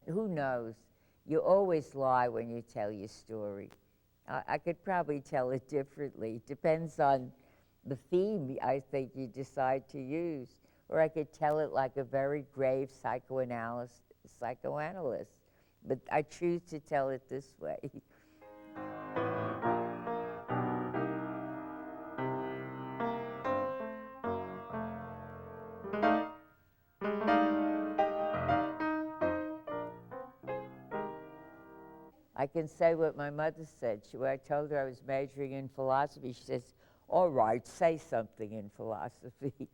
Who knows? You always lie when you tell your story. I could probably tell it differently. Depends on the theme I think you decide to use. Or I could tell it like a very grave psychoanalyst. But I choose to tell it this way. I can say what my mother said. When I told her I was majoring in philosophy, she says, all right, say something in philosophy.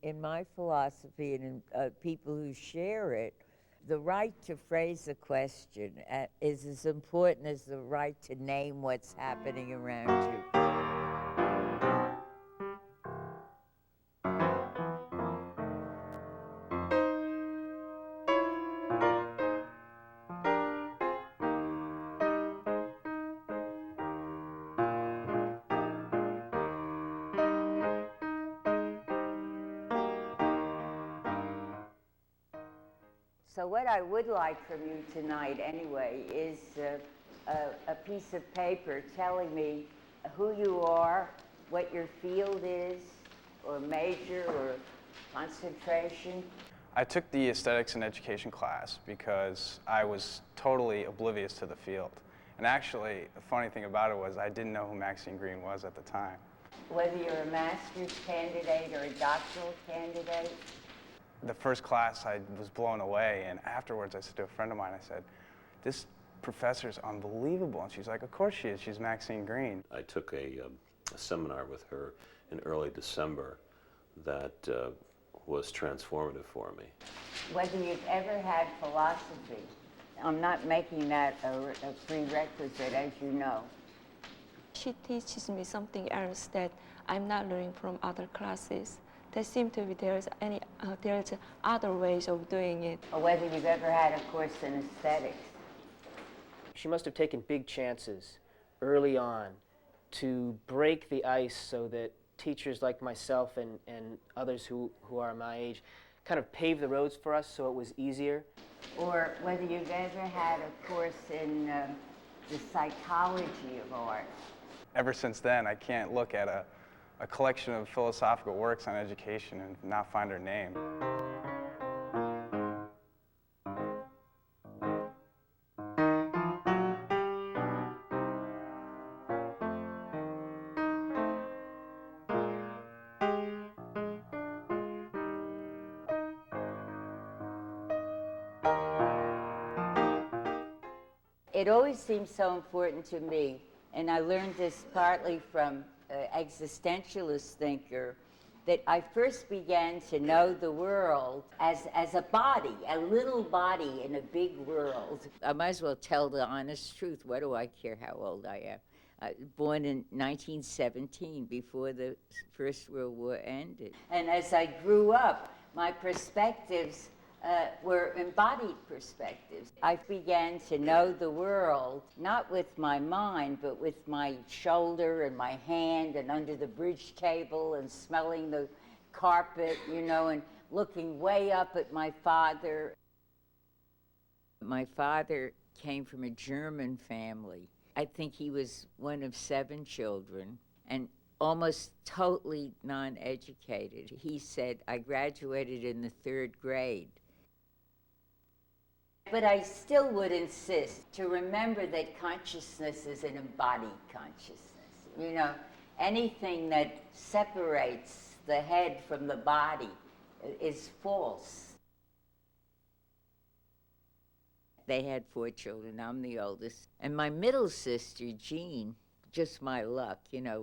In my philosophy and in people who share it, the right to phrase a question is as important as the right to name what's happening around you. So what I would like from you tonight anyway is a piece of paper telling me who you are, what your field is, or major, or concentration. I took the aesthetics and education class because I was totally oblivious to the field. And actually, the funny thing about it was I didn't know who Maxine Greene was at the time. Whether you're a master's candidate or a doctoral candidate. The first class, I was blown away, and afterwards I said to a friend of mine, I said, this professor's unbelievable. And she's like, of course she is, she's Maxine Greene. I took a seminar with her in early December that was transformative for me. Whether you've ever had philosophy, I'm not making that a prerequisite, as you know. She teaches me something else that I'm not learning from other classes. There seems to be there's other ways of doing it. Or whether you've ever had a course in aesthetics. She must have taken big chances early on to break the ice so that teachers like myself and others who are my age kind of paved the roads for us so it was easier. Or whether you've ever had a course in the psychology of art. Ever since then, I can't look at a collection of philosophical works on education and not find her name. It always seems so important to me, and I learned this partly from existentialist thinker, that I first began to know the world as a body, a little body in a big world. I might as well tell the honest truth. What do I care how old I am? Born in 1917, before the First World War ended. And as I grew up, my perspectives were embodied perspectives. I began to know the world, not with my mind, but with my shoulder and my hand and under the bridge table and smelling the carpet, you know, and looking way up at my father. My father came from a German family. I think he was one of 7 children and almost totally non-educated. He said, I graduated in the 3rd grade. But I still would insist to remember that consciousness is an embodied consciousness. You know, anything that separates the head from the body is false. They had 4 children. I'm the oldest. And my middle sister, Jean, just my luck, you know,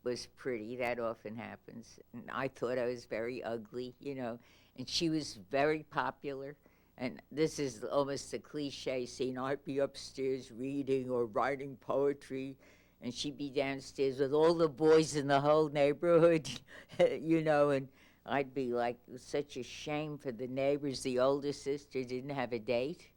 was pretty. That often happens. And I thought I was very ugly, you know, and she was very popular. And this is almost a cliche scene. I'd be upstairs reading or writing poetry, and she'd be downstairs with all the boys in the whole neighborhood, you know, and I'd be like, it was such a shame for the neighbors. The older sister didn't have a date.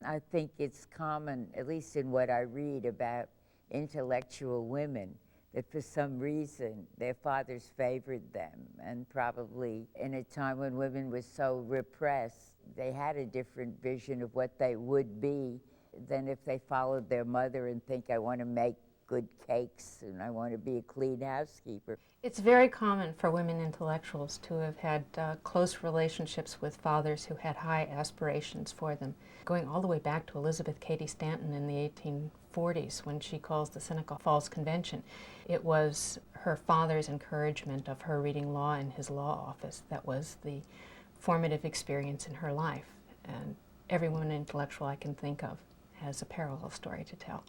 I think it's common, at least in what I read about intellectual women, that for some reason their fathers favored them, and probably in a time when women were so repressed, they had a different vision of what they would be than if they followed their mother and think, I want to make good cakes and I want to be a clean housekeeper. It's very common for women intellectuals to have had close relationships with fathers who had high aspirations for them, going all the way back to Elizabeth Cady Stanton in the 1840s when she calls the Seneca Falls Convention. It was her father's encouragement of her reading law in his law office that was the formative experience in her life. And every woman intellectual I can think of has a parallel story to tell.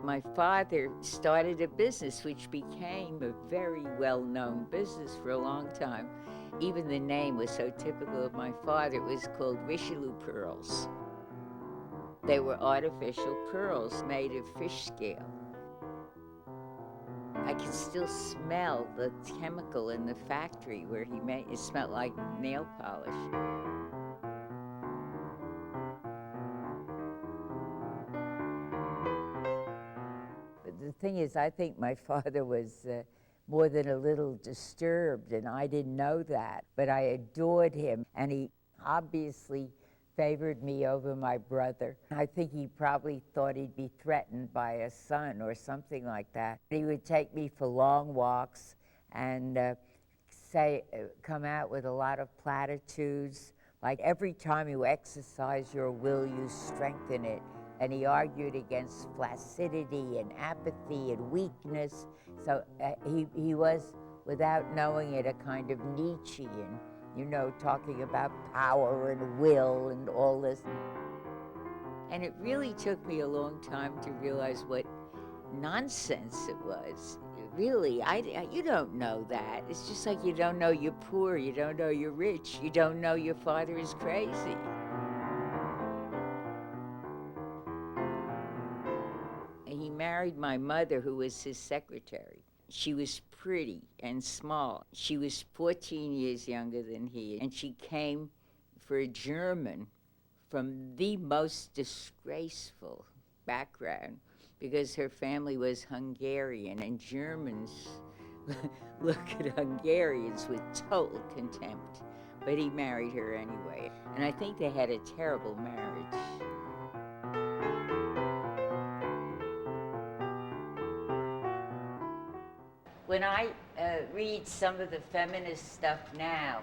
My father started a business which became a very well-known business for a long time. Even the name was so typical of my father. It was called Richelieu pearls. They were artificial pearls made of fish scale. I can still smell the chemical in the factory where he made it. Smelled like nail polish. The thing is, I think my father was more than a little disturbed, and I didn't know that, but I adored him, and he obviously favored me over my brother. I think he probably thought he'd be threatened by a son or something like that. He would take me for long walks and come out with a lot of platitudes, like every time you exercise your will, you strengthen it. And he argued against flaccidity and apathy and weakness. So he was, without knowing it, a kind of Nietzschean, you know, talking about power and will and all this. And it really took me a long time to realize what nonsense it was. Really, you don't know that. It's just like you don't know you're poor, you don't know you're rich, you don't know your father is crazy. He married my mother, who was his secretary. She was pretty and small. She was 14 years younger than he, and she came for a German from the most disgraceful background because her family was Hungarian, and Germans look at Hungarians with total contempt. But he married her anyway, and I think they had a terrible marriage. When I read some of the feminist stuff now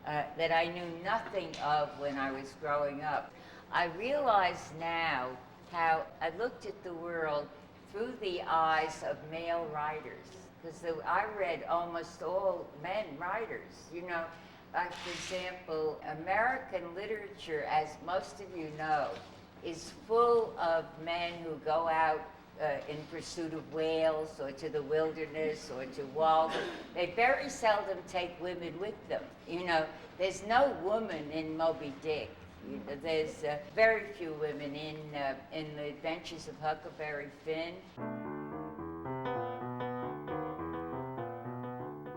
that I knew nothing of when I was growing up, I realize now how I looked at the world through the eyes of male writers. Because I read almost all men writers, you know. Like, for example, American literature, as most of you know, is full of men who go out in pursuit of whales or to the wilderness or to Walden. They very seldom take women with them. You know, there's no woman in Moby Dick. You know, there's very few women in the Adventures of Huckleberry Finn.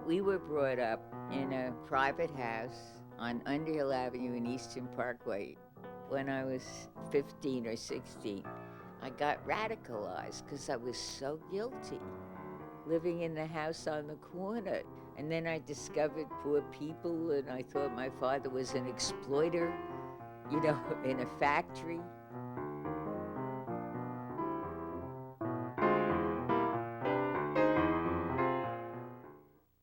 We were brought up in a private house on Underhill Avenue in Eastern Parkway. When I was 15 or 16, I got radicalized because I was so guilty living in the house on the corner. And then I discovered poor people, and I thought my father was an exploiter, you know, in a factory.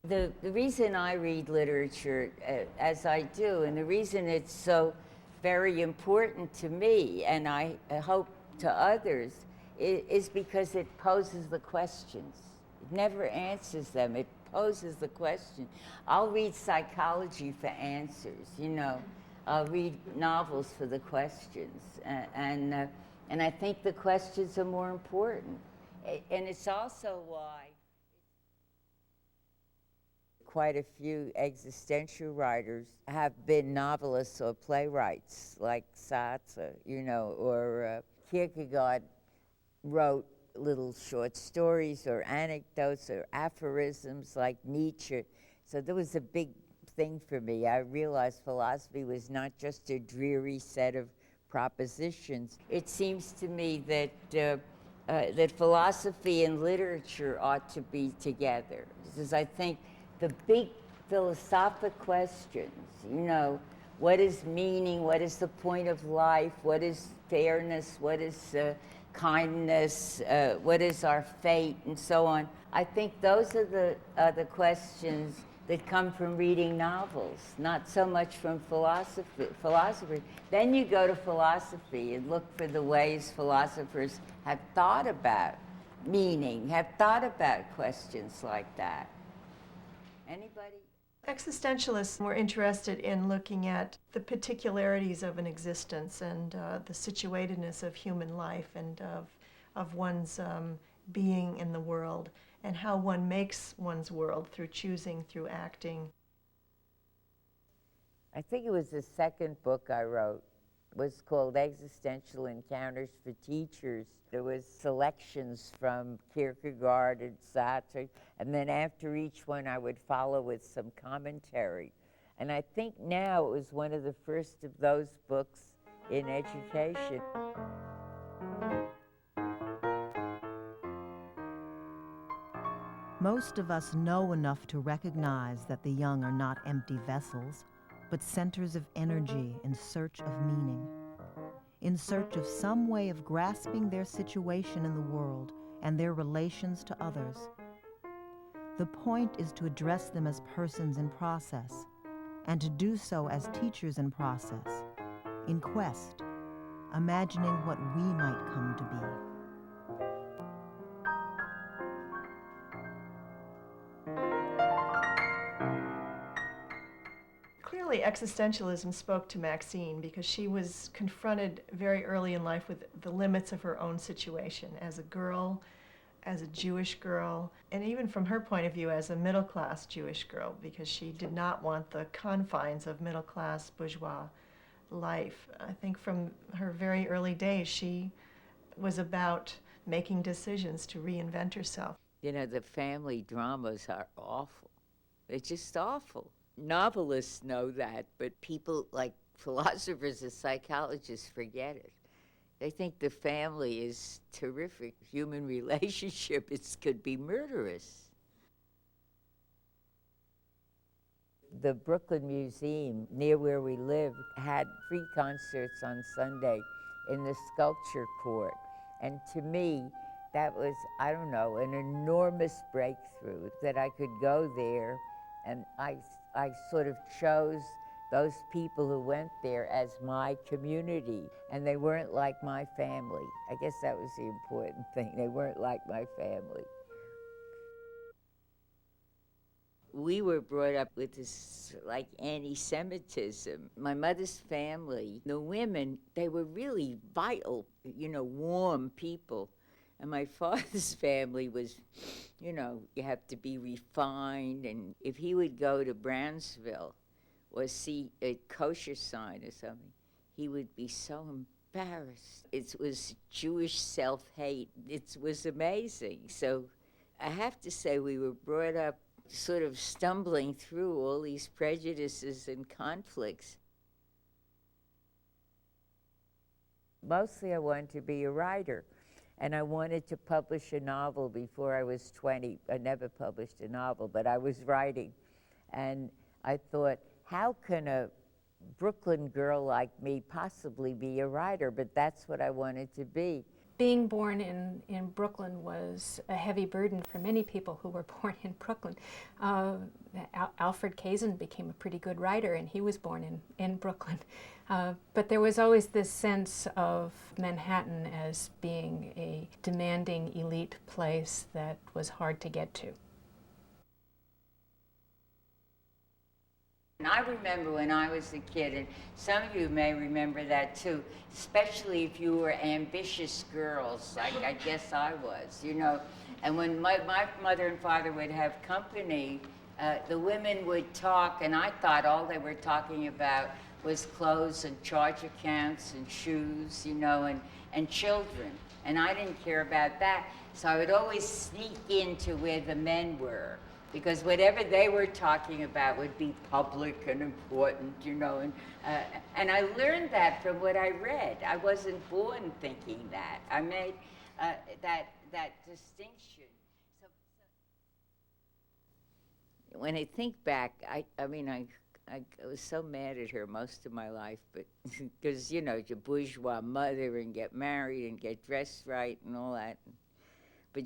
The reason I read literature as I do, and the reason it's so very important to me, and I hope to others, is because it poses the questions. It never answers them, it poses the question. I'll read psychology for answers, you know. I'll read novels for the questions, and I think the questions are more important. And it's also why quite a few existential writers have been novelists or playwrights, like Sartre, you know, or Kierkegaard wrote little short stories or anecdotes or aphorisms like Nietzsche. So there was a big thing for me. I realized philosophy was not just a dreary set of propositions. It seems to me that that philosophy and literature ought to be together, because I think the big philosophic questions, you know, what is meaning, what is the point of life, what is fairness, what is kindness, what is our fate, and so on. I think those are the questions that come from reading novels, not so much from philosophers. Then you go to philosophy and look for the ways philosophers have thought about meaning, have thought about questions like that. Anybody? Existentialists were interested in looking at the particularities of an existence and the situatedness of human life and of one's being in the world, and how one makes one's world through choosing, through acting. I think it was the second book I wrote. It was called Existential Encounters for Teachers. There was selections from Kierkegaard and Sartre, and then after each one I would follow with some commentary. And I think now it was one of the first of those books in education. Most of us know enough to recognize that the young are not empty vessels, but centers of energy in search of meaning, in search of some way of grasping their situation in the world and their relations to others. The point is to address them as persons in process, and to do so as teachers in process, in quest, imagining what we might come to be. Clearly, existentialism spoke to Maxine because she was confronted very early in life with the limits of her own situation as a girl, as a Jewish girl, and even from her point of view as a middle-class Jewish girl, because she did not want the confines of middle-class bourgeois life. I think from her very early days, she was about making decisions to reinvent herself. You know, the family dramas are awful. They're just awful. Novelists know that, but people like philosophers and psychologists forget it. They think the family is terrific. Human relationship, it could be murderous. The Brooklyn Museum, near where we live, had free concerts on Sunday in the sculpture court. And to me, that was, I don't know, an enormous breakthrough that I could go there, and I sort of chose those people who went there as my community, and they weren't like my family. I guess that was the important thing. They weren't like my family. We were brought up with this like anti-Semitism. My mother's family, the women, they were really vital, you know, warm people. And my father's family was, you know, you have to be refined. And if he would go to Brownsville or see a kosher sign or something, he would be so embarrassed. It was Jewish self-hate. It was amazing. So I have to say we were brought up sort of stumbling through all these prejudices and conflicts. Mostly I wanted to be a writer. And I wanted to publish a novel before I was 20. I never published a novel, but I was writing. And I thought, how can a Brooklyn girl like me possibly be a writer? But that's what I wanted to be. Being born in Brooklyn was a heavy burden for many people who were born in Brooklyn. Alfred Kazin became a pretty good writer, and he was born in Brooklyn. But there was always this sense of Manhattan as being a demanding elite place that was hard to get to. And I remember when I was a kid, and some of you may remember that too, especially if you were ambitious girls, like I guess I was, you know. And when my mother and father would have company, The women would talk, and I thought all they were talking about was clothes and charge accounts and shoes, you know, and children. And I didn't care about that. So I would always sneak into where the men were, because whatever they were talking about would be public and important, you know. And I learned that from what I read. I wasn't born thinking that. I made that distinction. When I think back, I mean, I was so mad at her most of my life, but because, you know, your bourgeois mother and get married and get dressed right and all that. But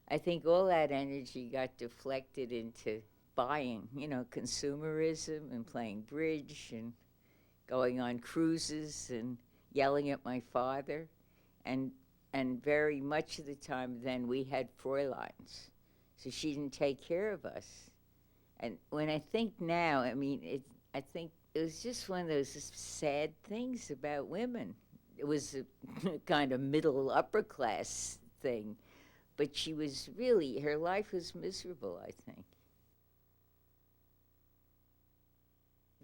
I think all that energy got deflected into buying, you know, consumerism and playing bridge and going on cruises and yelling at my father. And very much of the time then we had Fräuleins, so she didn't take care of us. And when I think now, I mean, I think it was just one of those sad things about women. It was a kind of middle upper class thing, but she was really, her life was miserable, I think.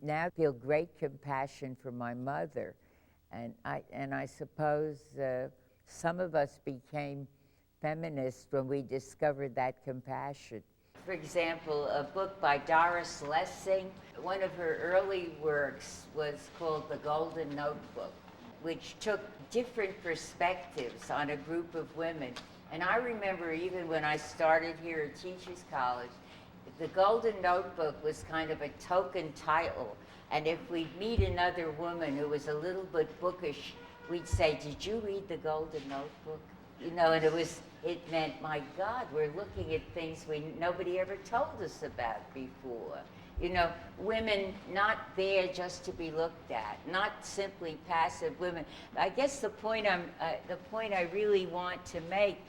Now I feel great compassion for my mother, and I suppose some of us became feminists when we discovered that compassion. For example, a book by Doris Lessing, one of her early works was called The Golden Notebook, which took different perspectives on a group of women. And I remember even when I started here at Teachers College, The Golden Notebook was kind of a token title. And if we'd meet another woman who was a little bit bookish, we'd say, "Did you read The Golden Notebook?" You know, and it meant, my God, we're looking at things nobody ever told us about before. You know, women not there just to be looked at, not simply passive women. I guess the point I really want to make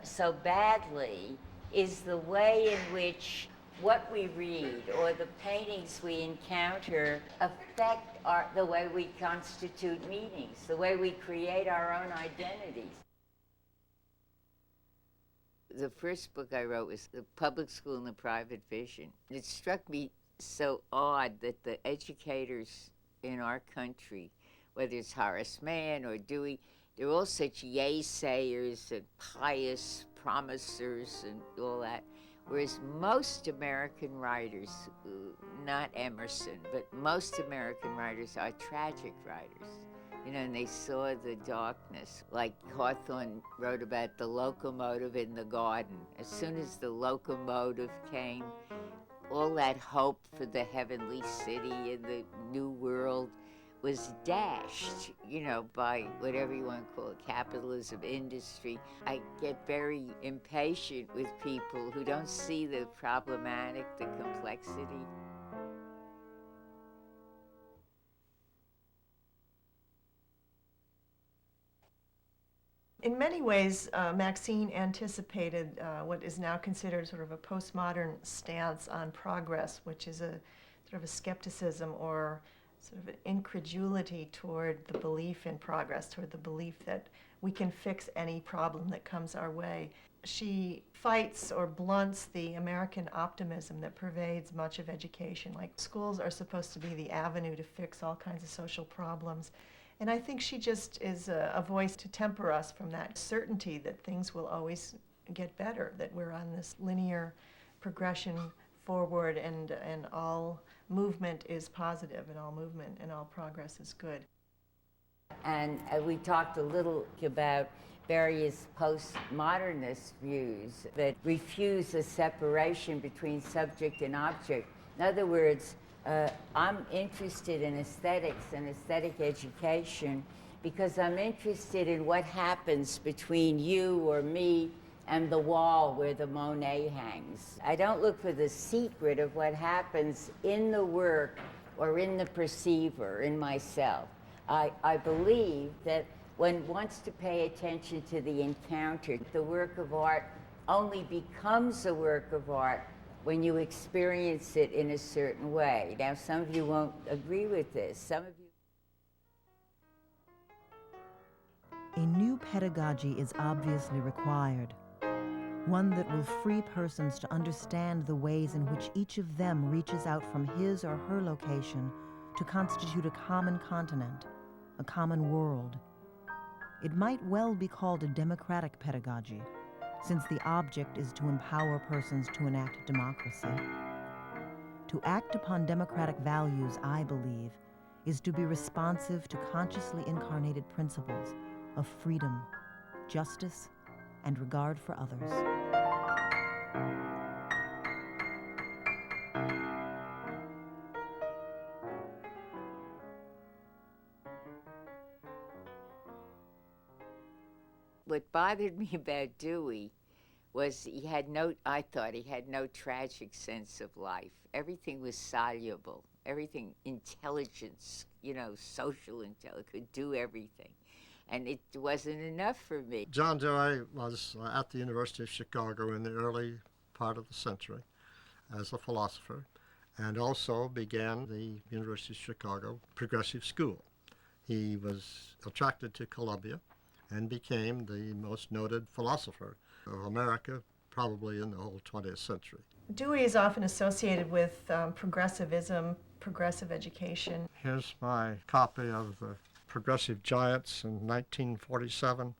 so badly is the way in which what we read or the paintings we encounter affect the way we constitute meanings, the way we create our own identities. The first book I wrote was The Public School and the Private Vision. It struck me so odd that the educators in our country, whether it's Horace Mann or Dewey, they're all such yay-sayers and pious promisers and all that, whereas most American writers, not Emerson, but most American writers are tragic writers. You know, and they saw the darkness, like Hawthorne wrote about the locomotive in the garden. As soon as the locomotive came, all that hope for the heavenly city and the new world was dashed, you know, by whatever you want to call it, capitalism, industry. I get very impatient with people who don't see the problematic, the complexity. In many ways, Maxine anticipated what is now considered sort of a postmodern stance on progress, which is a sort of a skepticism or sort of an incredulity toward the belief in progress, toward the belief that we can fix any problem that comes our way. She fights or blunts the American optimism that pervades much of education. Like, schools are supposed to be the avenue to fix all kinds of social problems. And I think she just is a voice to temper us from that certainty that things will always get better, that we're on this linear progression forward, and all movement is positive, and all movement and all progress is good. And we talked a little about various postmodernist views that refuse a separation between subject and object. In other words, I'm interested in aesthetics and aesthetic education because I'm interested in what happens between you or me and the wall where the Monet hangs. I don't look for the secret of what happens in the work or in the perceiver, in myself. I believe that one wants to pay attention to the encounter. The work of art only becomes a work of art when you experience it in a certain way. Now, some of you won't agree with this. Some of you... A new pedagogy is obviously required. one that will free persons to understand the ways in which each of them reaches out from his or her location to constitute a common continent, a common world. It might well be called a democratic pedagogy, since the object is to empower persons to enact democracy. To act upon democratic values, I believe, is to be responsive to consciously incarnated principles of freedom, justice, and regard for others. What bothered me about Dewey was I thought he had no tragic sense of life. Everything was soluble, everything intelligence, social intelligence, could do everything. And it wasn't enough for me. John Dewey was at the University of Chicago in the early part of the century as a philosopher, and also began the University of Chicago Progressive School. He was attracted to Columbia and became the most noted philosopher of America, probably in the whole 20th century. Dewey is often associated with progressivism, progressive education. Here's my copy of the Progressive Giants in 1947,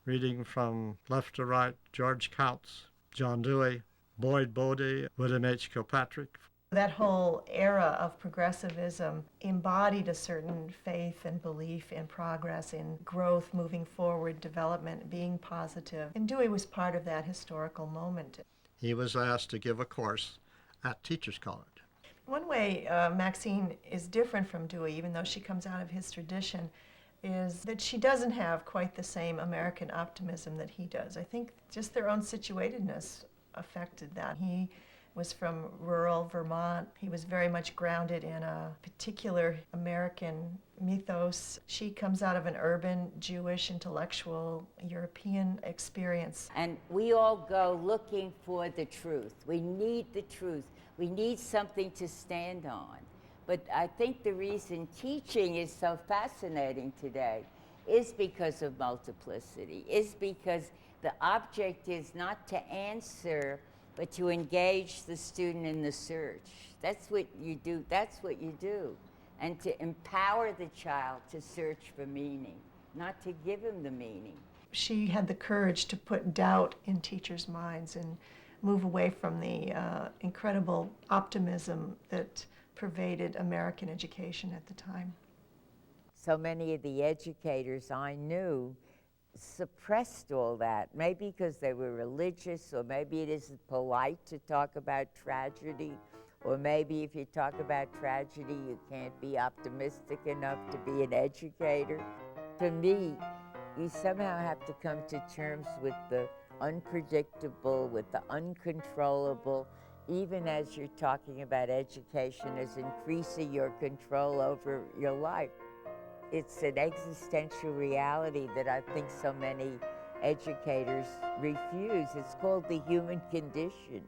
reading from left to right: George Counts, John Dewey, Boyd Bodie, William H. Kilpatrick. That whole era of progressivism embodied a certain faith and belief in progress, in growth, moving forward, development, being positive. And Dewey was part of that historical moment. He was asked to give a course at Teachers College. One way Maxine is different from Dewey, even though she comes out of his tradition, is that she doesn't have quite the same American optimism that he does. I think just their own situatedness affected that. He was from rural Vermont. He was very much grounded in a particular American mythos. She comes out of an urban, Jewish, intellectual, European experience. And we all go looking for the truth. We need the truth. We need something to stand on. But I think the reason teaching is so fascinating today is because of multiplicity, is because the object is not to answer, but to engage the student in the search. That's what you do. That's what you do. And to empower the child to search for meaning, not to give him the meaning. She had the courage to put doubt in teachers' minds and move away from the incredible optimism that pervaded American education at the time. So many of the educators I knew suppressed all that, maybe because they were religious, or maybe it isn't polite to talk about tragedy, or maybe if you talk about tragedy, you can't be optimistic enough to be an educator. For me, you somehow have to come to terms with the unpredictable, with the uncontrollable, even as you're talking about education as increasing your control over your life. It's an existential reality that I think so many educators refuse. It's called the human condition.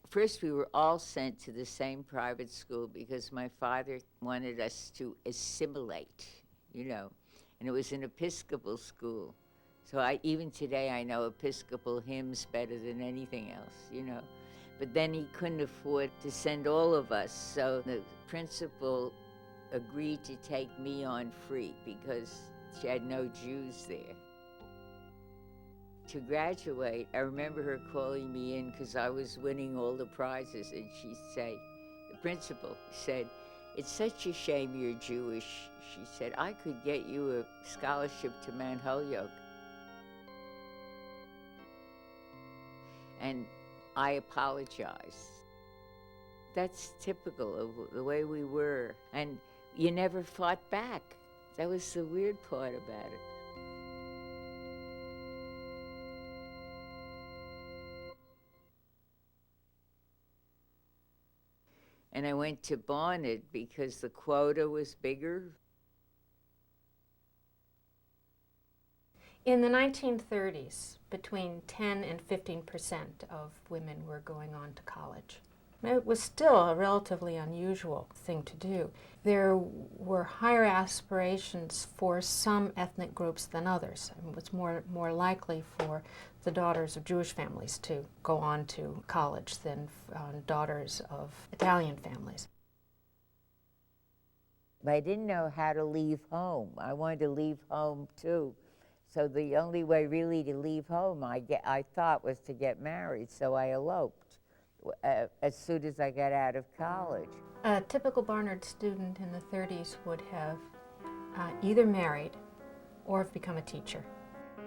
First, we were all sent to the same private school because my father wanted us to assimilate, and it was an Episcopal school. So even today I know Episcopal hymns better than anything else, But then he couldn't afford to send all of us, so the principal agreed to take me on free because she had no Jews there. To graduate, I remember her calling me in because I was winning all the prizes, and she'd say, the principal said, "It's such a shame you're Jewish." She said, "I could get you a scholarship to Mount Holyoke." And I apologized. That's typical of the way we were. And you never fought back. That was the weird part about it. And I went to Barnard because the quota was bigger. In the 1930s, between 10 and 15% of women were going on to college. It was still a relatively unusual thing to do. There were higher aspirations for some ethnic groups than others. It was more likely for the daughters of Jewish families to go on to college than daughters of Italian families. But I didn't know how to leave home. I wanted to leave home too. So the only way really to leave home, I thought, was to get married. So I eloped as soon as I got out of college. A typical Barnard student in the 30s would have either married or have become a teacher.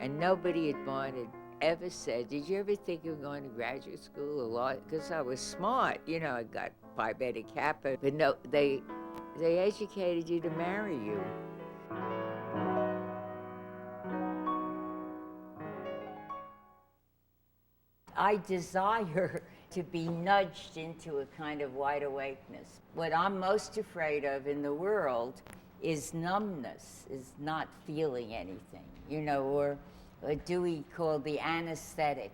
And nobody at Barnard ever said, did you ever think of going to graduate school or law? Because I was smart, you know, I got Phi Beta Kappa. But no, they educated you to marry you. I desire to be nudged into a kind of wide awakeness. What I'm most afraid of in the world is numbness, is not feeling anything, you know, or what Dewey called the anesthetic,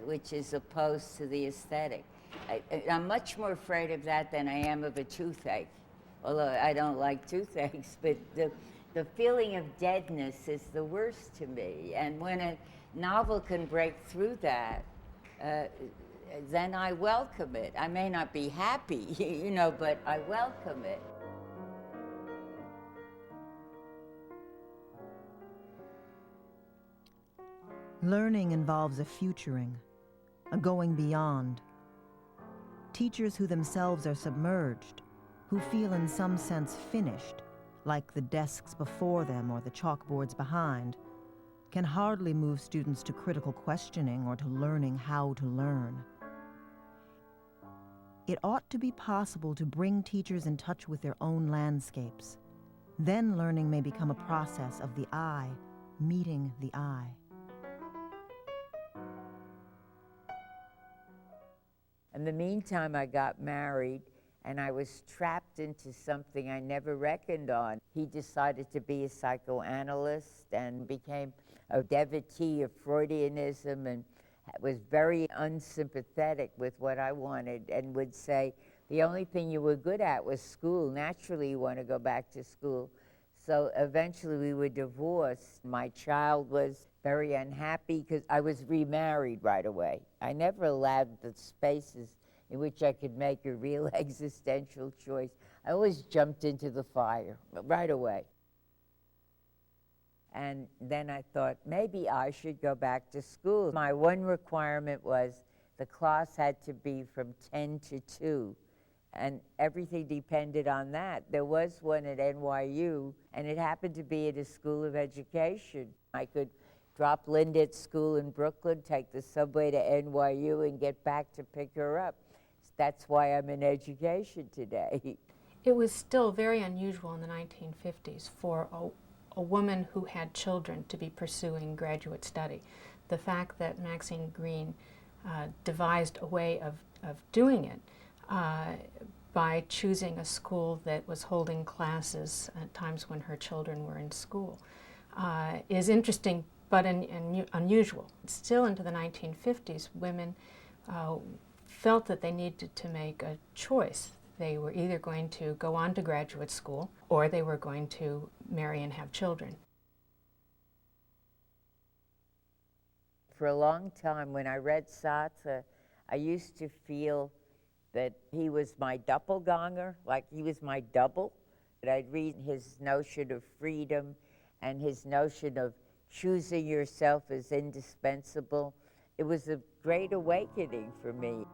which is opposed to the aesthetic. I'm much more afraid of that than I am of a toothache, although I don't like toothaches, but the feeling of deadness is the worst to me. And when a novel can break through that, then I welcome it. I may not be happy, you know, but I welcome it. Learning involves a futuring, a going beyond. Teachers who themselves are submerged, who feel in some sense finished, like the desks before them or the chalkboards behind, can hardly move students to critical questioning or to learning how to learn. It ought to be possible to bring teachers in touch with their own landscapes. Then learning may become a process of the eye meeting the eye. In the meantime, I got married, and I was trapped into something I never reckoned on. He decided to be a psychoanalyst and became a devotee of Freudianism and was very unsympathetic with what I wanted and would say, the only thing you were good at was school. Naturally, you want to go back to school. So eventually we were divorced. My child was very unhappy because I was remarried right away. I never allowed the spaces in which I could make a real existential choice. I always jumped into the fire right away. And then I thought, maybe I should go back to school. My one requirement was the class had to be from 10 to 2, and everything depended on that. There was one at NYU, and it happened to be at a school of education. I could drop Linda at school in Brooklyn, take the subway to NYU, and get back to pick her up. That's why I'm in education today. It was still very unusual in the 1950s for a woman who had children to be pursuing graduate study. The fact that Maxine Greene devised a way of doing it by choosing a school that was holding classes at times when her children were in school is interesting but unusual. Still into the 1950s, women felt that they needed to make a choice. They were either going to go on to graduate school or they were going to marry and have children. For a long time, when I read Sartre, I used to feel that he was my doppelganger, like he was my double. That I'd read his notion of freedom and his notion of choosing yourself as indispensable. It was a great awakening for me.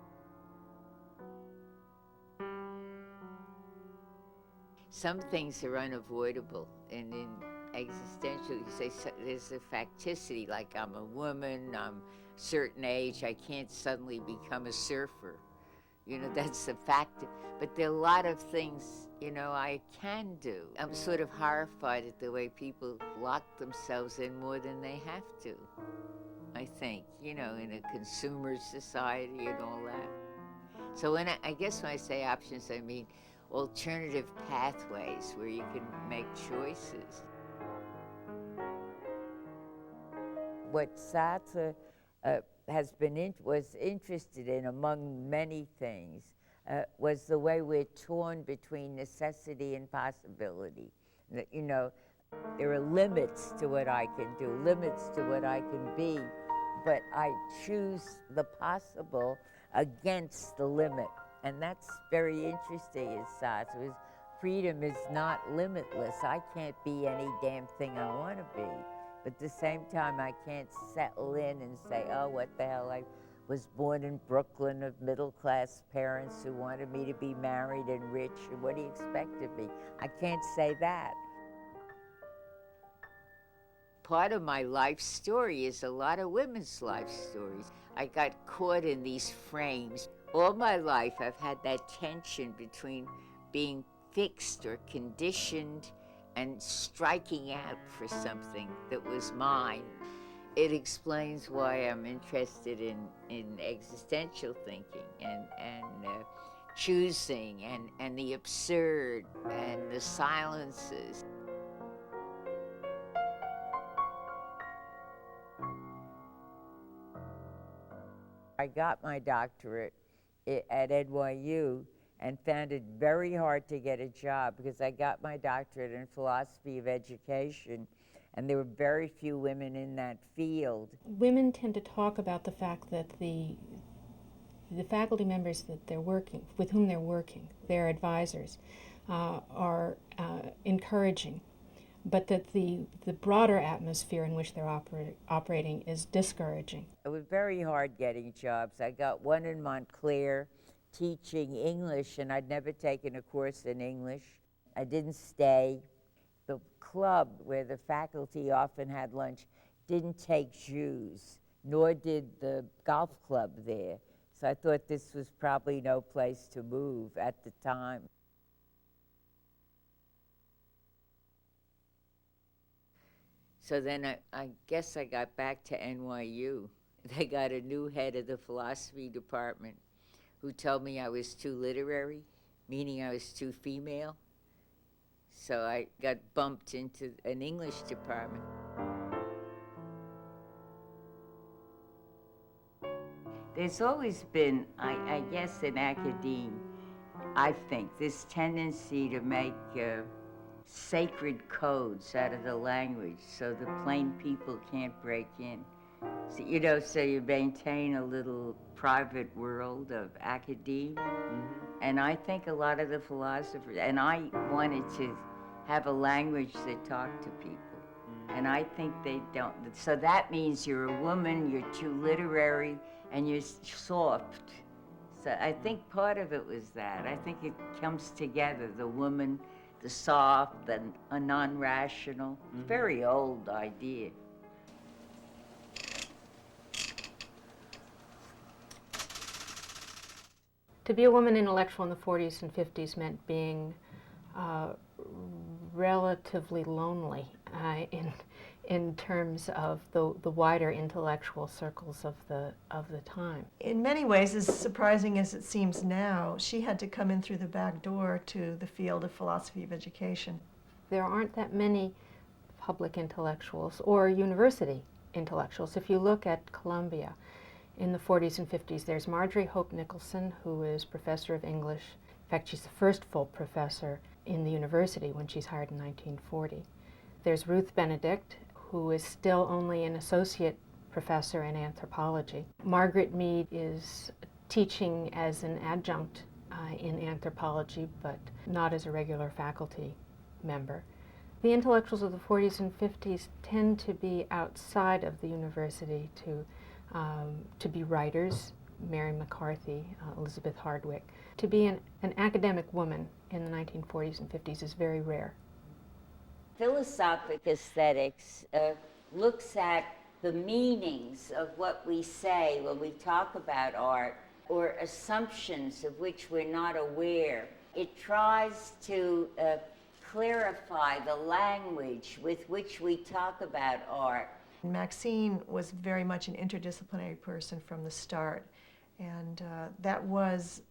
Some things are unavoidable, and in existential, you say there's a facticity, like I'm a woman, I'm a certain age, I can't suddenly become a surfer. You know, that's a fact. But there are a lot of things, you know, I can do. I'm sort of horrified at the way people lock themselves in more than they have to, I think, you know, in a consumer society and all that. So when I guess when I say options, I mean alternative pathways where you can make choices. What Sartre was interested in, among many things, was the way we're torn between necessity and possibility. You know, there are limits to what I can do, limits to what I can be, but I choose the possible against the limit. And that's very interesting in science, because freedom is not limitless. I can't be any damn thing I want to be. But at the same time, I can't settle in and say, oh, what the hell, I was born in Brooklyn of middle-class parents who wanted me to be married and rich, and what do you expect of me? I can't say that. Part of my life story is a lot of women's life stories. I got caught in these frames. All my life, I've had that tension between being fixed or conditioned and striking out for something that was mine. It explains why I'm interested in existential thinking and choosing and the absurd and the silences. I got my doctorate at NYU and found it very hard to get a job because I got my doctorate in philosophy of education, and there were very few women in that field. Women tend to talk about the fact that the faculty members that they're working, with whom they're working, their advisors, are encouraging, but that the broader atmosphere in which they're operating is discouraging. It was very hard getting jobs. I got one in Montclair teaching English, and I'd never taken a course in English. I didn't stay. The club where the faculty often had lunch didn't take Jews, nor did the golf club there. So I thought this was probably no place to move at the time. So then I guess I got back to NYU. They got a new head of the philosophy department who told me I was too literary, meaning I was too female. So I got bumped into an English department. There's always been, I guess, in academia, I think, this tendency to make sacred codes out of the language so the plain people can't break in. So, you know, so you maintain a little private world of academia. And I think a lot of the philosophers, and I wanted to have a language that talked to people. And I think they don't. So that means you're a woman, you're too literary, and you're soft. So I think part of it was that. I think it comes together, the woman, the soft, and a non-rational. Very old idea. To be a woman intellectual in the 40s and 50s meant being relatively lonely in terms of the wider intellectual circles of the time. In many ways, as surprising as it seems now, she had to come in through the back door to the field of philosophy of education. There aren't that many public intellectuals or university intellectuals. If you look at Columbia in the 40s and 50s, there's Marjorie Hope Nicholson, who is professor of English. In fact, she's the first full professor in the university when she's hired in 1940. There's Ruth Benedict, who is still only an associate professor in anthropology. Margaret Mead is teaching as an adjunct in anthropology, but not as a regular faculty member. The intellectuals of the 40s and 50s tend to be outside of the university to be writers, Mary McCarthy, Elizabeth Hardwick. To be an academic woman in the 1940s and 50s is very rare. Philosophic aesthetics looks at the meanings of what we say when we talk about art, or assumptions of which we're not aware. It tries to clarify the language with which we talk about art. Maxine was very much an interdisciplinary person from the start, and that was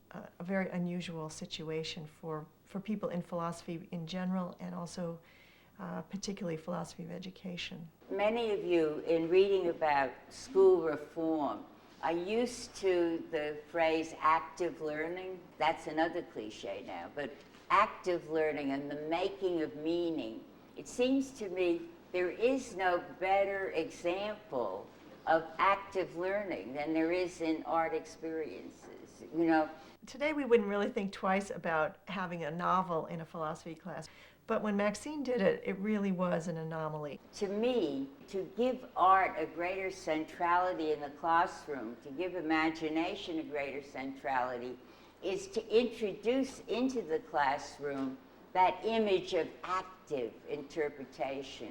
a very unusual situation for people in philosophy in general, and also particularly philosophy of education. Many of you, in reading about school reform, are used to the phrase active learning. That's another cliche now, but active learning and the making of meaning. It seems to me there is no better example of active learning than there is in art experiences, you know. Today we wouldn't really think twice about having a novel in a philosophy class, but when Maxine did it, it really was an anomaly. To me, to give art a greater centrality in the classroom, to give imagination a greater centrality, is to introduce into the classroom that image of active interpretation.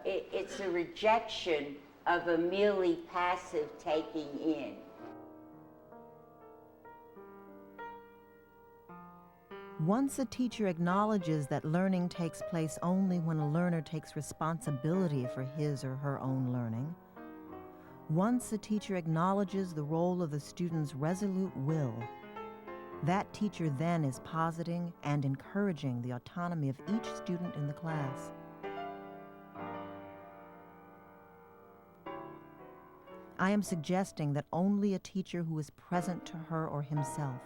It's a rejection of a merely passive taking in. Once a teacher acknowledges that learning takes place only when a learner takes responsibility for his or her own learning, once a teacher acknowledges the role of the student's resolute will, that teacher then is positing and encouraging the autonomy of each student in the class. I am suggesting that only a teacher who is present to her or himself,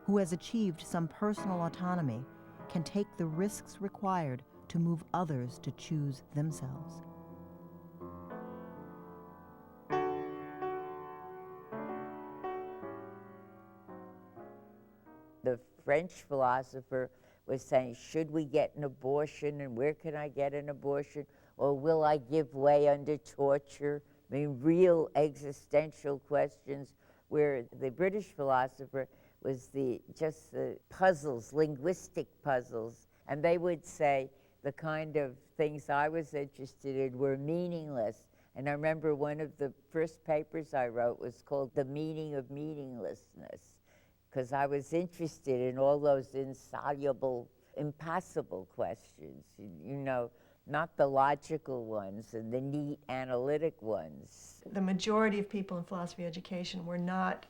who has achieved some personal autonomy, can take the risks required to move others to choose themselves. The French philosopher was saying, should we get an abortion, and where can I get an abortion? Or will I give way under torture? I mean, real existential questions, where the British philosopher was just the puzzles, linguistic puzzles. And they would say the kind of things I was interested in were meaningless. And I remember one of the first papers I wrote was called The Meaning of Meaninglessness, because I was interested in all those insoluble, impossible questions, you know, not the logical ones and the neat analytic ones. The majority of people in philosophy education were not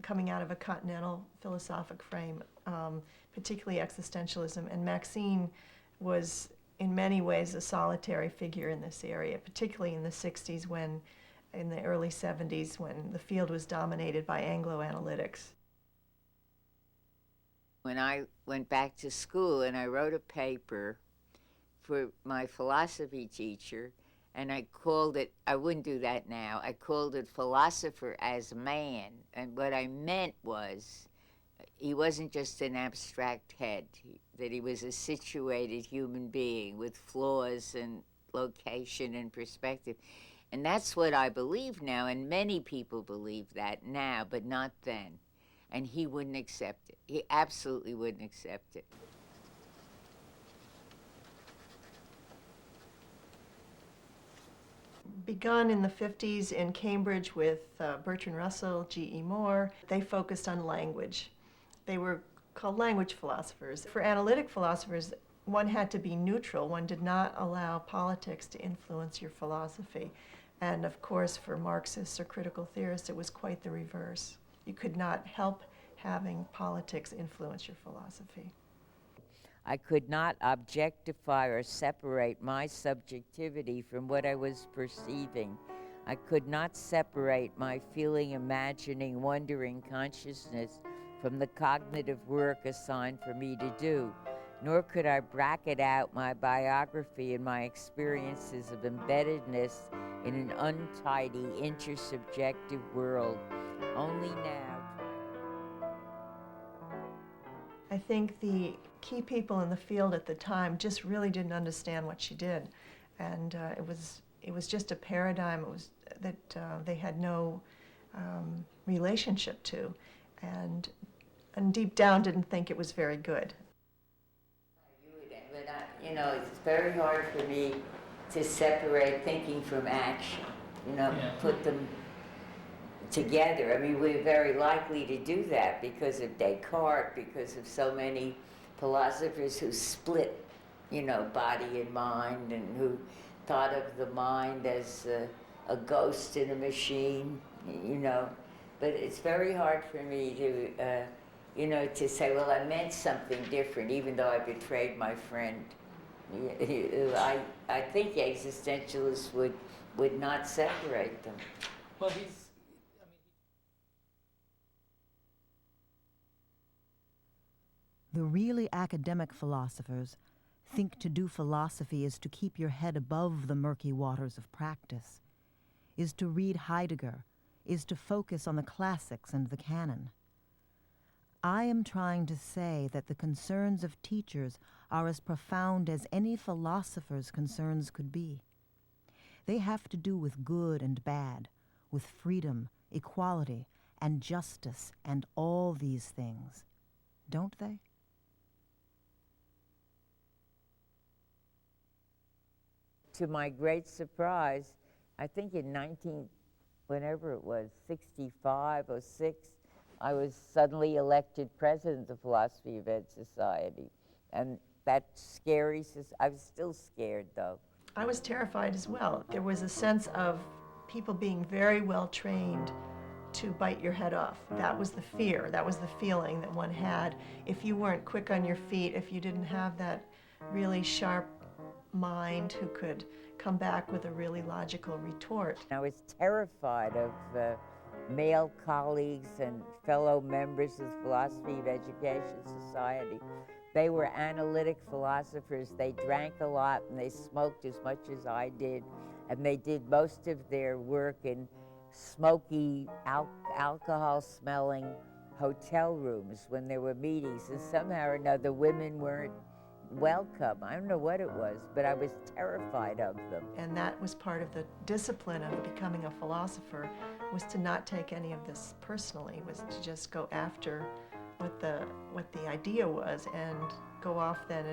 coming out of a continental philosophic frame, particularly existentialism, and Maxine was in many ways a solitary figure in this area, particularly in the 60s in the early 70s when the field was dominated by Anglo-analytics. When I went back to school and I wrote a paper for my philosophy teacher, and I called it, I wouldn't do that now, I called it Philosopher as Man. And what I meant was, he wasn't just an abstract head, that he was a situated human being with flaws and location and perspective. And that's what I believe now, and many people believe that now, but not then. And he wouldn't accept it. He absolutely wouldn't accept it. Begun in the 50s in Cambridge with Bertrand Russell, G.E. Moore, they focused on language. They were called language philosophers. For analytic philosophers, one had to be neutral. One did not allow politics to influence your philosophy. And of course, for Marxists or critical theorists, it was quite the reverse. You could not help having politics influence your philosophy. I could not objectify or separate my subjectivity from what I was perceiving. I could not separate my feeling, imagining, wondering consciousness from the cognitive work assigned for me to do, nor could I bracket out my biography and my experiences of embeddedness in an untidy, intersubjective world. Only now. I think the key people in the field at the time just really didn't understand what she did, and it was just a paradigm that they had no relationship to, and deep down didn't think it was very good. But you know, it's very hard for me to separate thinking from action. You know, put them together. I mean, we're very likely to do that because of Descartes, because of so many philosophers who split, you know, body and mind, and who thought of the mind as a ghost in a machine, you know. But it's very hard for me to, you know, to say, well, I meant something different, even though I betrayed my friend. I think existentialists would not separate them. Well, he's. The really academic philosophers think to do philosophy is to keep your head above the murky waters of practice, is to read Heidegger, is to focus on the classics and the canon. I am trying to say that the concerns of teachers are as profound as any philosopher's concerns could be. They have to do with good and bad, with freedom, equality, and justice, and all these things, don't they? To my great surprise, I think in whenever it was, 65 or 6, I was suddenly elected president of the Philosophy of Ed Society. And that's scary. I was still scared, though. I was terrified as well. There was a sense of people being very well trained to bite your head off. That was the fear, that was the feeling that one had. If you weren't quick on your feet, if you didn't have that really sharp mind who could come back with a really logical retort. I was terrified of male colleagues and fellow members of the Philosophy of Education Society. They were analytic philosophers. They drank a lot and they smoked as much as I did. And they did most of their work in smoky, alcohol-smelling hotel rooms when there were meetings. And somehow or another, women weren't welcome. I don't know what it was, but I was terrified of them. And that was part of the discipline of becoming a philosopher, was to not take any of this personally, was to just go after what the idea was and go off then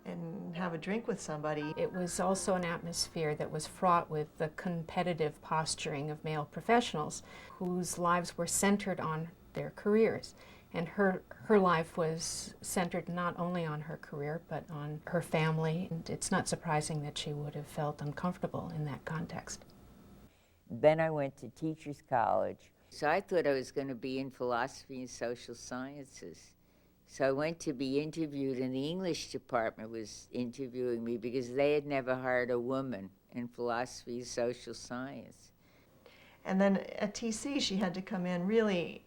and have a drink with somebody. It was also an atmosphere that was fraught with the competitive posturing of male professionals whose lives were centered on their careers. And her life was centered not only on her career, but on her family. And it's not surprising that she would have felt uncomfortable in that context. Then I went to Teachers College. So I thought I was going to be in philosophy and social sciences. So I went to be interviewed, and the English department was interviewing me because they had never hired a woman in philosophy and social science. And then at TC, she had to come in really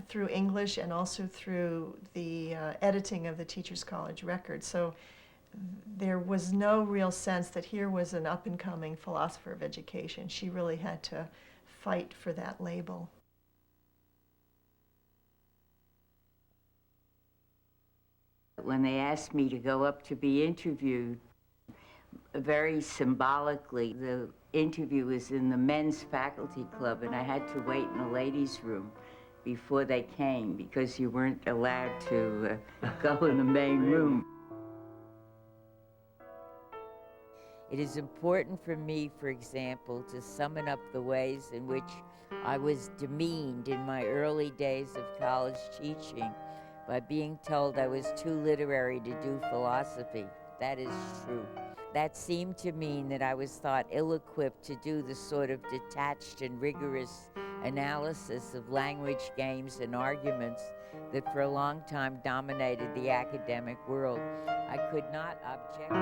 through English and also through the editing of the Teachers College record. So there was no real sense that here was an up-and-coming philosopher of education. She really had to fight for that label. When they asked me to go up to be interviewed, very symbolically, the interview was in the men's faculty club, and I had to wait in the ladies' room before they came because you weren't allowed to go in the main room. It is important for me, for example, to summon up the ways in which I was demeaned in my early days of college teaching by being told I was too literary to do philosophy. That is true. That seemed to mean that I was thought ill-equipped to do the sort of detached and rigorous analysis of language games and arguments that for a long time dominated the academic world. I could not object.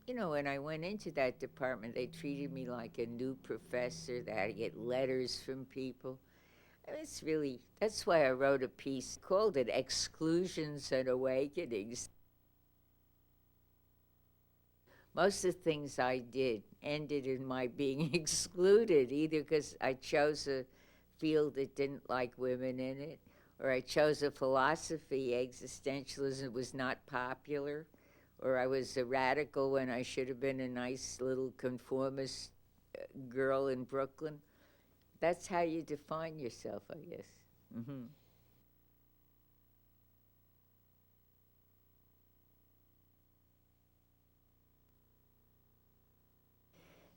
You know, when I went into that department, they treated me like a new professor. They had to get letters from people. I mean, it's really, that's why I wrote a piece, called it Exclusions and Awakenings. Most of the things I did ended in my being excluded, either because I chose a field that didn't like women in it, or I chose a philosophy, existentialism was not popular, or I was a radical when I should have been a nice little conformist girl in Brooklyn. That's how you define yourself, I guess. Mm-hmm.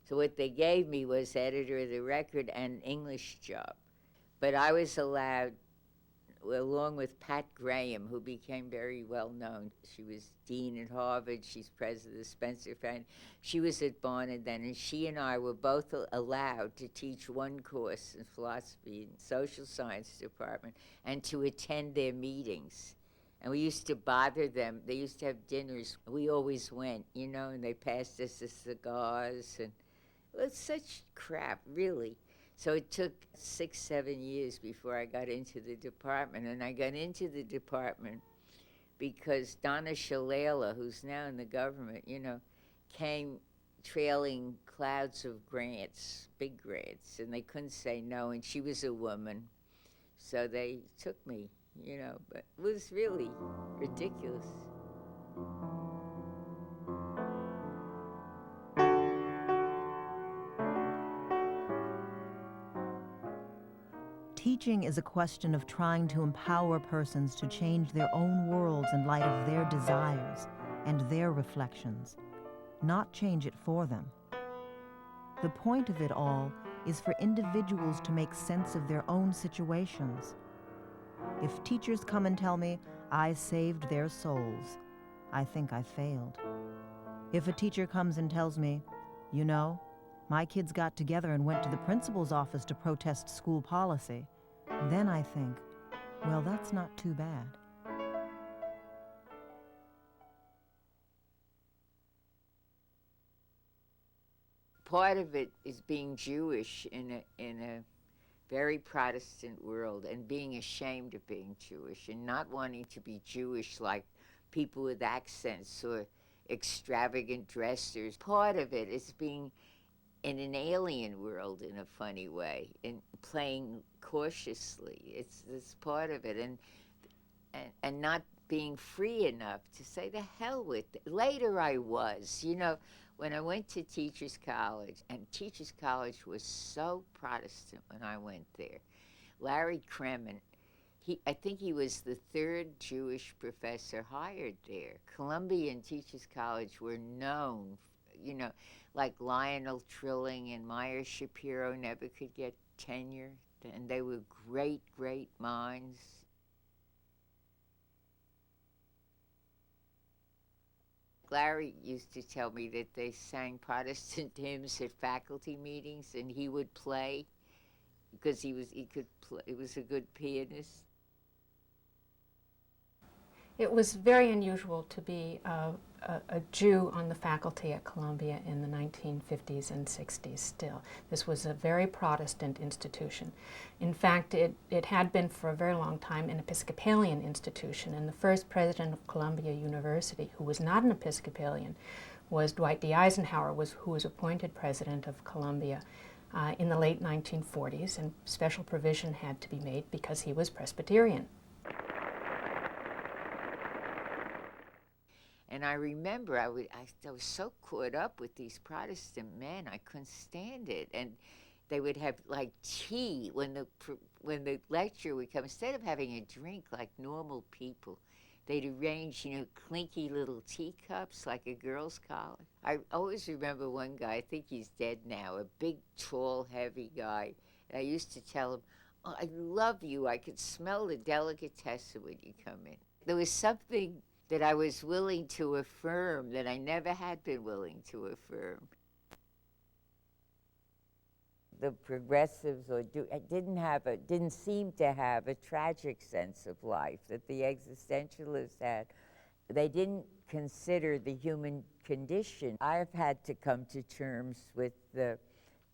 So what they gave me was editor of the record and English job. But I was allowed along with Pat Graham, who became very well known. She was dean at Harvard. She's president of the Spencer Foundation. She was at Barnard then, and she and I were both allowed to teach one course in philosophy and social science department and to attend their meetings. And we used to bother them. They used to have dinners. We always went, you know, and they passed us the cigars. And it was such crap, really. So it took 6, 7 years before I got into the department. And I got into the department because Donna Shalala, who's now in the government, you know, came trailing clouds of grants, big grants, and they couldn't say no. And she was a woman. So they took me. You know, but it was really ridiculous. Teaching is a question of trying to empower persons to change their own worlds in light of their desires and their reflections, not change it for them. The point of it all is for individuals to make sense of their own situations. If teachers come and tell me I saved their souls, I think I failed. If a teacher comes and tells me, you know, my kids got together and went to the principal's office to protest school policy, then I think, well, that's not too bad. Part of it is being Jewish in a very Protestant world and being ashamed of being Jewish and not wanting to be Jewish like people with accents or extravagant dressers. Part of it is being in an alien world in a funny way and playing cautiously. It's part of it, and not being free enough to say the hell with it. Later I was, you know, when I went to Teachers College, and Teachers College was so Protestant when I went there. Larry Kremen, I think he was the 3rd Jewish professor hired there. Columbia and Teachers College were known, you know, like Lionel Trilling and Meyer Shapiro never could get tenure, and they were great, great minds. Larry used to tell me that they sang Protestant hymns at faculty meetings, and he would play because he could play. He was a good pianist. It was very unusual to be a Jew on the faculty at Columbia in the 1950s and 60s still. This was a very Protestant institution. In fact, it had been for a very long time an Episcopalian institution, and the first president of Columbia University, who was not an Episcopalian, was Dwight D. Eisenhower, who was appointed president of Columbia in the late 1940s, and special provision had to be made because he was Presbyterian. And I remember I was so caught up with these Protestant men, I couldn't stand it. And they would have like tea when the lecture would come. Instead of having a drink like normal people, they'd arrange, you know, clinky little teacups like a girls' college. I always remember one guy, I think he's dead now, a big, tall, heavy guy. And I used to tell him, oh, I love you. I could smell the delicatessen when you come in. There was something that I was willing to affirm that I never had been willing to affirm. The progressives didn't seem to have a tragic sense of life that the existentialists had. They didn't consider the human condition. I've had to come to terms with the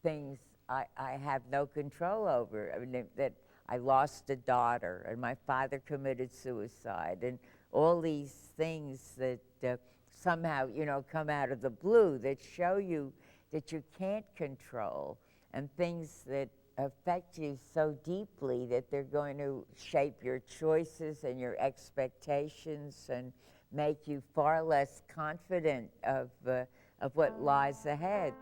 things I have no control over. I mean, that I lost a daughter, and my father committed suicide, and all these things that somehow, you know, come out of the blue that show you that you can't control, and things that affect you so deeply that they're going to shape your choices and your expectations and make you far less confident of what lies ahead.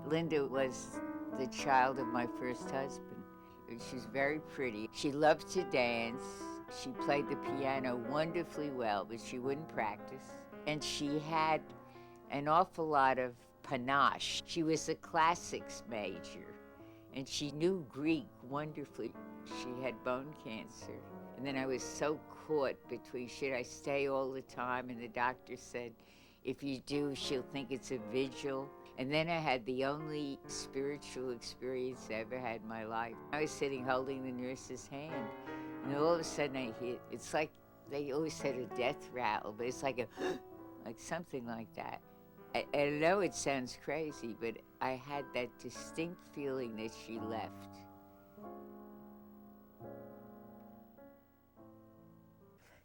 Linda was the child of my first husband. She's very pretty. She loved to dance. She played the piano wonderfully well, but she wouldn't practice. And she had an awful lot of panache. She was a classics major, and she knew Greek wonderfully. She had bone cancer. And then I was so caught between, should I stay all the time? And the doctor said, if you do, she'll think it's a vigil. And then I had the only spiritual experience I ever had in my life. I was sitting holding the nurse's hand, and all of a sudden I hear, it's like, they always said a death rattle, but it's like a, like something like that. I know it sounds crazy, but I had that distinct feeling that she left.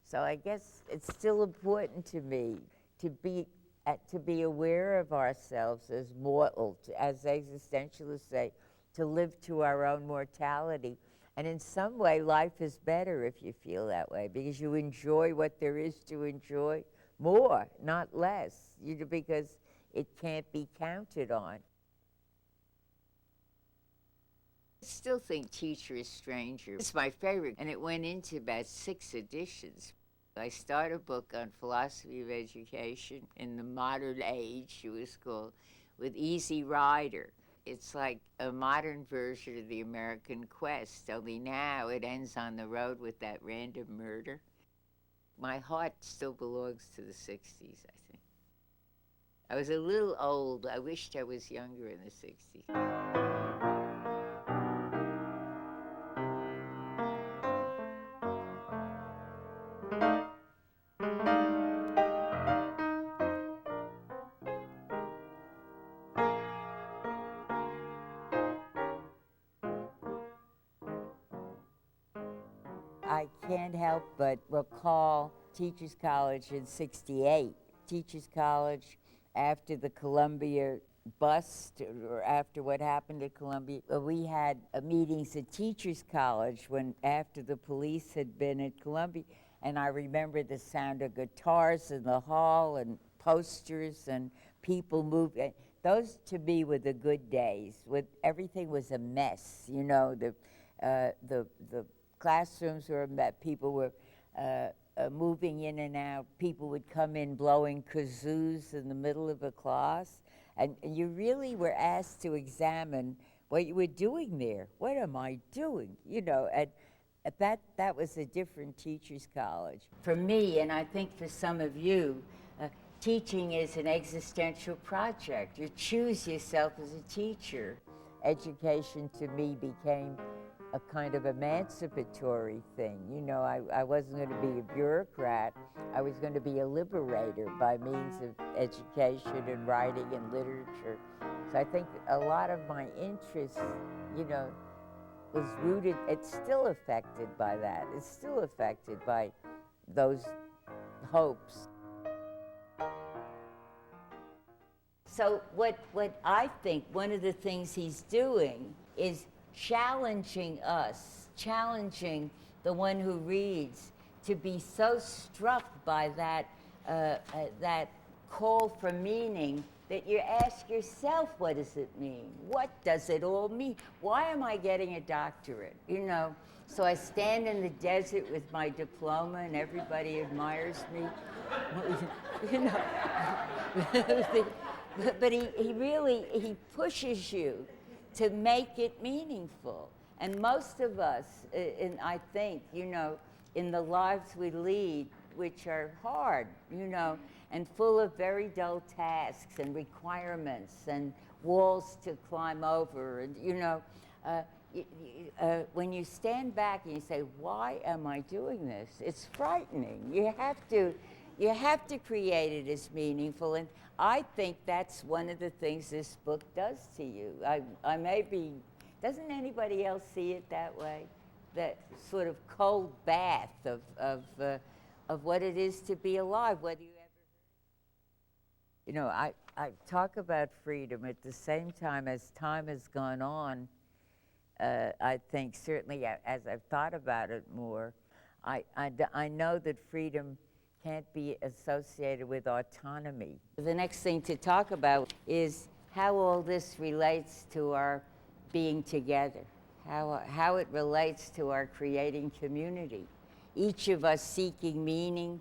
So I guess it's still important to me to be aware of ourselves as mortal, as existentialists say, to live to our own mortality. And in some way, life is better if you feel that way, because you enjoy what there is to enjoy more, not less, because it can't be counted on. I still think Teacher is Stranger. It's my favorite, and it went into about 6 editions. I started a book on philosophy of education in the modern age, it was called, with Easy Rider. It's like a modern version of the American Quest, only now it ends on the road with that random murder. My heart still belongs to the 60s, I think. I was a little old. I wished I was younger in the 60s. I can't help but recall Teachers College in '68. Teachers College, after the Columbia bust, or after what happened at Columbia, we had meetings at Teachers College after the police had been at Columbia, and I remember the sound of guitars in the hall and posters and people moving. Those to me were the good days. Everything was a mess, the classrooms were met, people were moving in and out, people would come in blowing kazoos in the middle of a class, and you really were asked to examine what you were doing there. What am I doing? And that was a different Teachers College. For me, and I think for some of you, teaching is an existential project. You choose yourself as a teacher. Education to me became a kind of emancipatory thing. I wasn't going to be a bureaucrat. I was going to be a liberator by means of education and writing and literature. So I think a lot of my interest, was rooted, it's still affected by that. It's still affected by those hopes. So what I think one of the things he's doing is challenging us, challenging the one who reads to be so struck by that call for meaning that you ask yourself, what does it mean? What does it all mean? Why am I getting a doctorate? So I stand in the desert with my diploma and everybody admires me. But he really pushes you to make it meaningful. And most of us, I think, in the lives we lead, which are hard, and full of very dull tasks and requirements and walls to climb over, and when you stand back and you say, why am I doing this? It's frightening. You have to create it as meaningful, and I think that's one of the things this book does to you. I may be, doesn't anybody else see it that way? That sort of cold bath of what it is to be alive, whether you ever I talk about freedom at the same time as time has gone on. I think certainly as I've thought about it more, I know that freedom can't be associated with autonomy. The next thing to talk about is how all this relates to our being together, how it relates to our creating community. Each of us seeking meaning,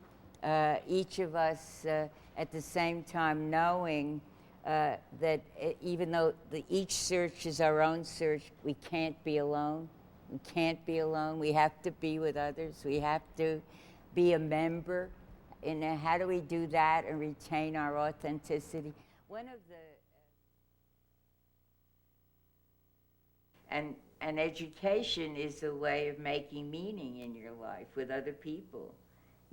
each of us at the same time knowing that even though each search is our own search, we can't be alone. We can't be alone. We have to be with others. We have to be a member. And how do we do that and retain our authenticity? One of the and education is a way of making meaning in your life with other people.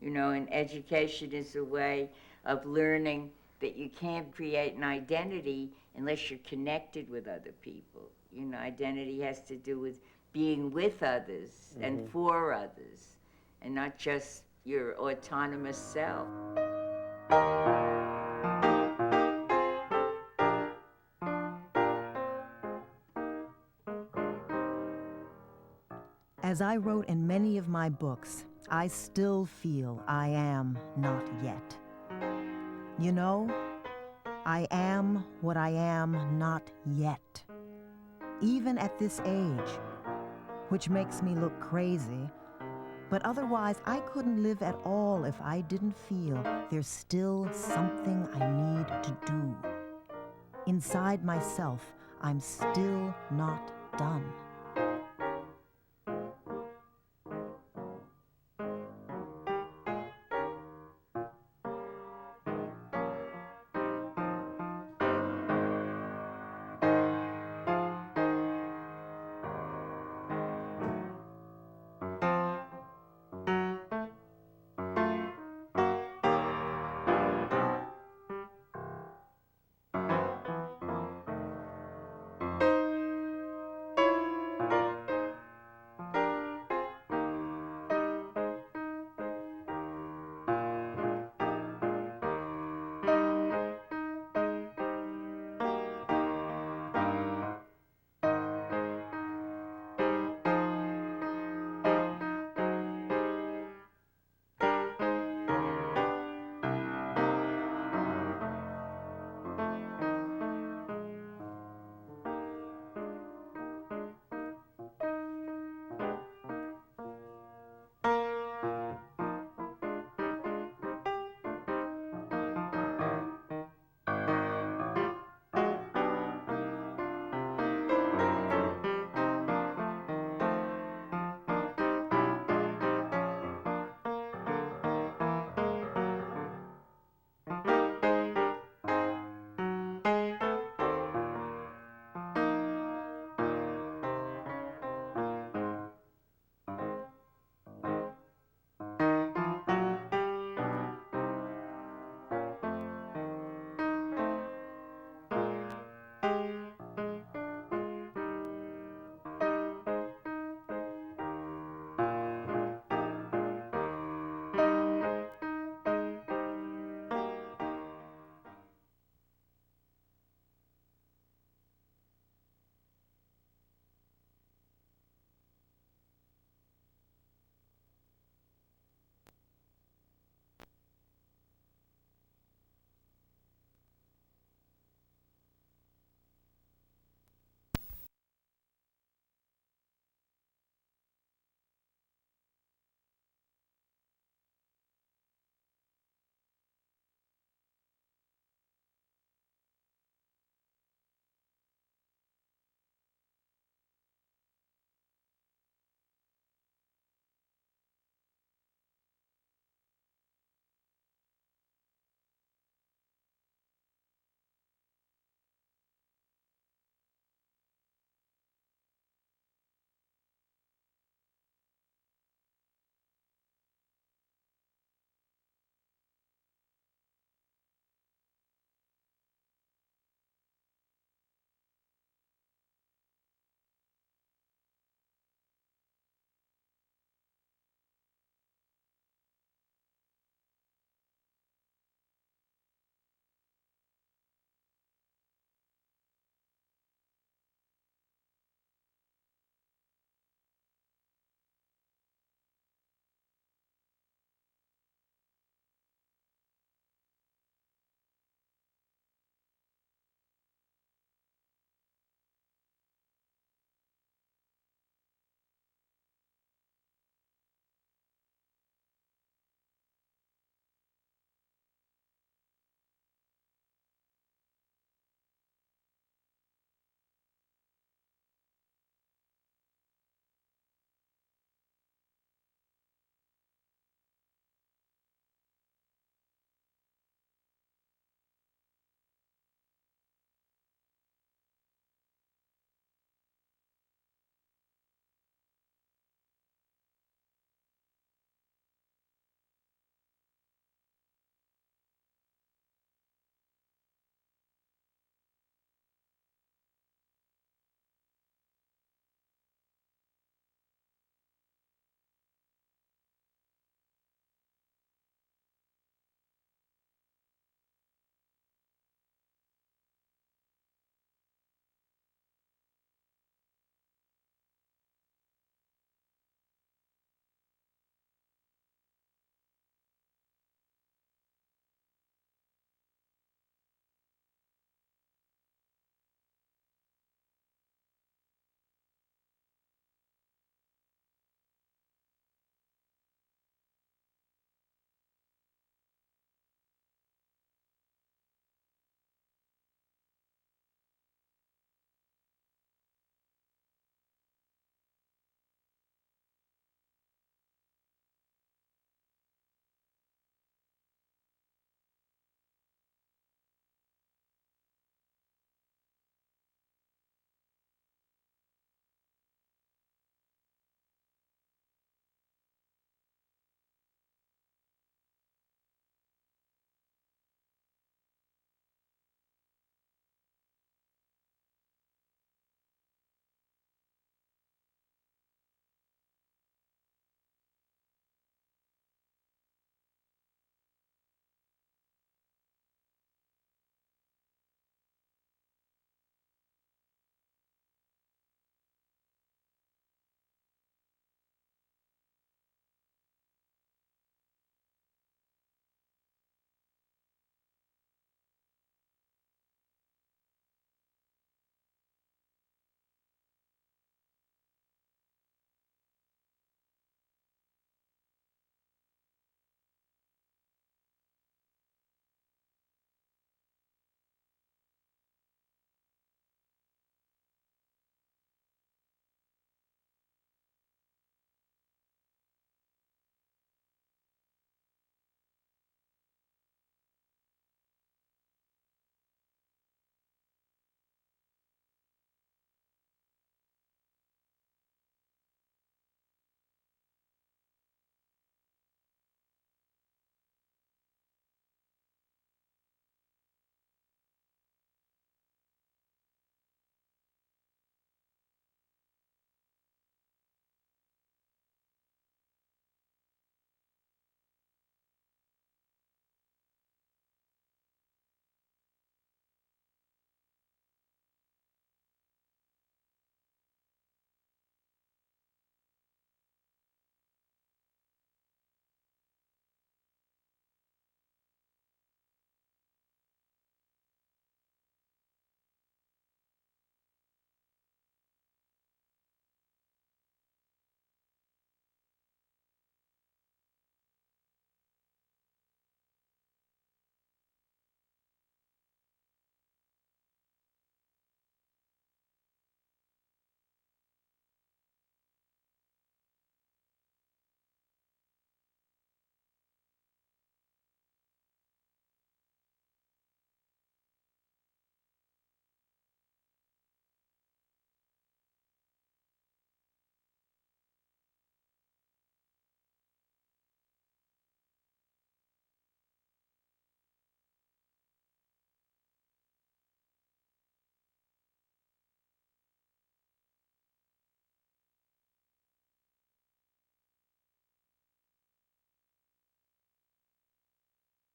You know, and education is a way of learning that you can't create an identity unless you're connected with other people. You know, identity has to do with being with others and for others, and not just your autonomous self. As I wrote in many of my books, I still feel I am not yet. You know, I am what I am not yet. Even at this age, which makes me look crazy, but otherwise I couldn't live at all if I didn't feel there's still something I need to do. Inside myself, I'm still not done.